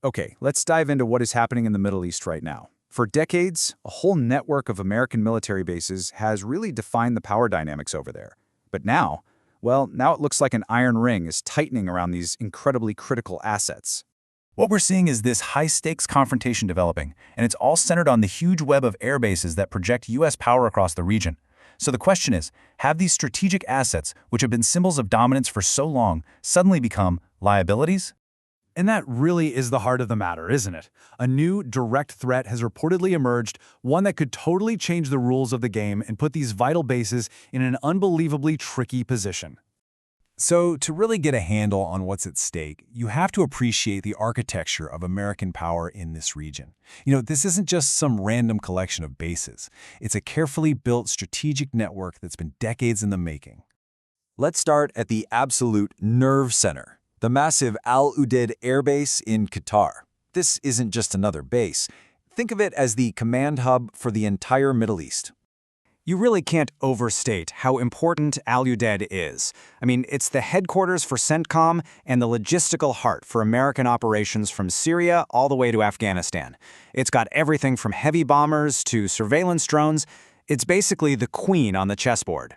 Okay, let's dive into what is happening in the Middle East right now. For decades, a whole network of American military bases has really defined the power dynamics over there. But now, well, now it looks like an iron ring is tightening around these incredibly critical assets. What we're seeing is this high-stakes confrontation developing, and it's all centered on the huge web of air bases that project U.S. power across the region. So the question is, have these strategic assets, which have been symbols of dominance for so long, suddenly become liabilities? And that really is the heart of the matter, isn't it? A new, direct threat has reportedly emerged, one that could totally change the rules of the game and put these vital bases in an unbelievably tricky position. So, to really get a handle on what's at stake, you have to appreciate the architecture of American power in this region. This isn't just some random collection of bases. It's a carefully built strategic network that's been decades in the making. Let's start at the absolute nerve center, the massive al-Udeid airbase in Qatar. This isn't just another base. Think of it as the command hub for the entire Middle East. You really can't overstate how important al-Udeid is. I mean, it's the headquarters for CENTCOM and the logistical heart for American operations from Syria all the way to Afghanistan. It's got everything from heavy bombers to surveillance drones. It's basically the queen on the chessboard.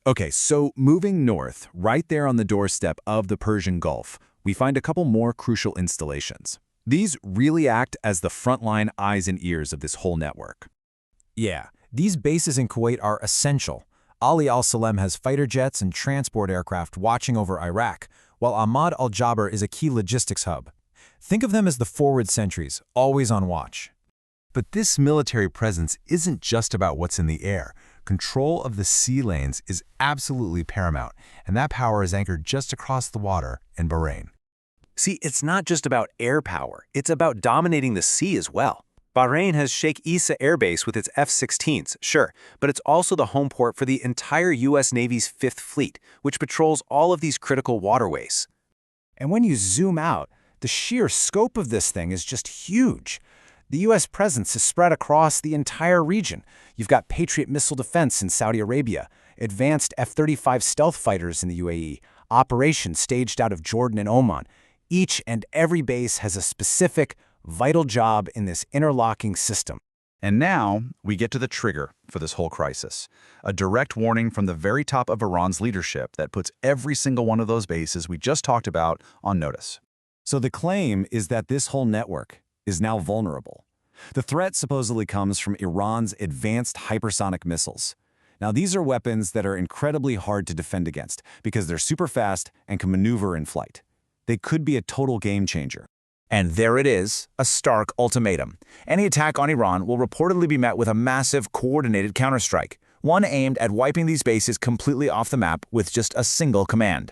Okay, so moving north, right there on the doorstep of the Persian Gulf, we find a couple more crucial installations. These really act as the frontline eyes and ears of this whole network. Yeah. These bases in Kuwait are essential. Ali al-Salem has fighter jets and transport aircraft watching over Iraq, while Ahmad al-Jaber is a key logistics hub. Think of them as the forward sentries, always on watch. But this military presence isn't just about what's in the air. Control of the sea lanes is absolutely paramount, and that power is anchored just across the water in Bahrain. See, it's not just about air power. It's about dominating the sea as well. Bahrain has Sheikh Issa Air Base with its F-16s, sure, but it's also the home port for the entire U.S. Navy's Fifth Fleet, which patrols all of these critical waterways. And when you zoom out, the sheer scope of this thing is just huge. The U.S. presence is spread across the entire region. You've got Patriot missile defense in Saudi Arabia, advanced F-35 stealth fighters in the UAE, operations staged out of Jordan and Oman. Each and every base has a specific, vital job in this interlocking system. And now, we get to the trigger for this whole crisis. A direct warning from the very top of Iran's leadership that puts every single one of those bases we just talked about on notice. So the claim is that this whole network is now vulnerable. The threat supposedly comes from Iran's advanced hypersonic missiles. Now, these are weapons that are incredibly hard to defend against because they're super fast and can maneuver in flight. They could be a total game changer. And there it is, a stark ultimatum. Any attack on Iran will reportedly be met with a massive, coordinated counterstrike, one aimed at wiping these bases completely off the map with just a single command.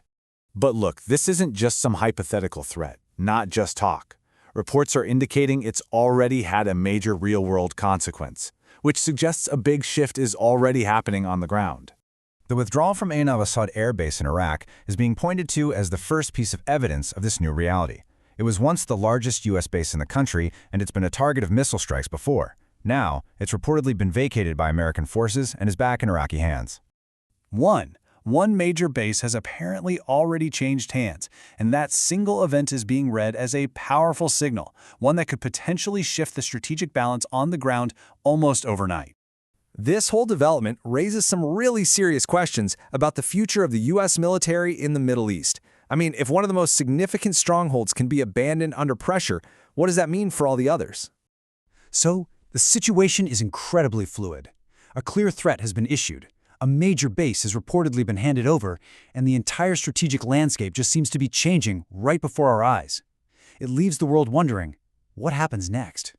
But look, this isn't just some hypothetical threat, not just talk. Reports are indicating it's already had a major real-world consequence, which suggests a big shift is already happening on the ground. The withdrawal from al-Asad Air Base in Iraq is being pointed to as the first piece of evidence of this new reality. It was once the largest U.S. base in the country, and it's been a target of missile strikes before. Now, it's reportedly been vacated by American forces and is back in Iraqi hands. One major base has apparently already changed hands, and that single event is being read as a powerful signal, one that could potentially shift the strategic balance on the ground almost overnight. This whole development raises some really serious questions about the future of the U.S. military in the Middle East. I mean, if one of the most significant strongholds can be abandoned under pressure, what does that mean for all the others? So, the situation is incredibly fluid. A clear threat has been issued, a major base has reportedly been handed over, and the entire strategic landscape just seems to be changing right before our eyes. It leaves the world wondering, what happens next?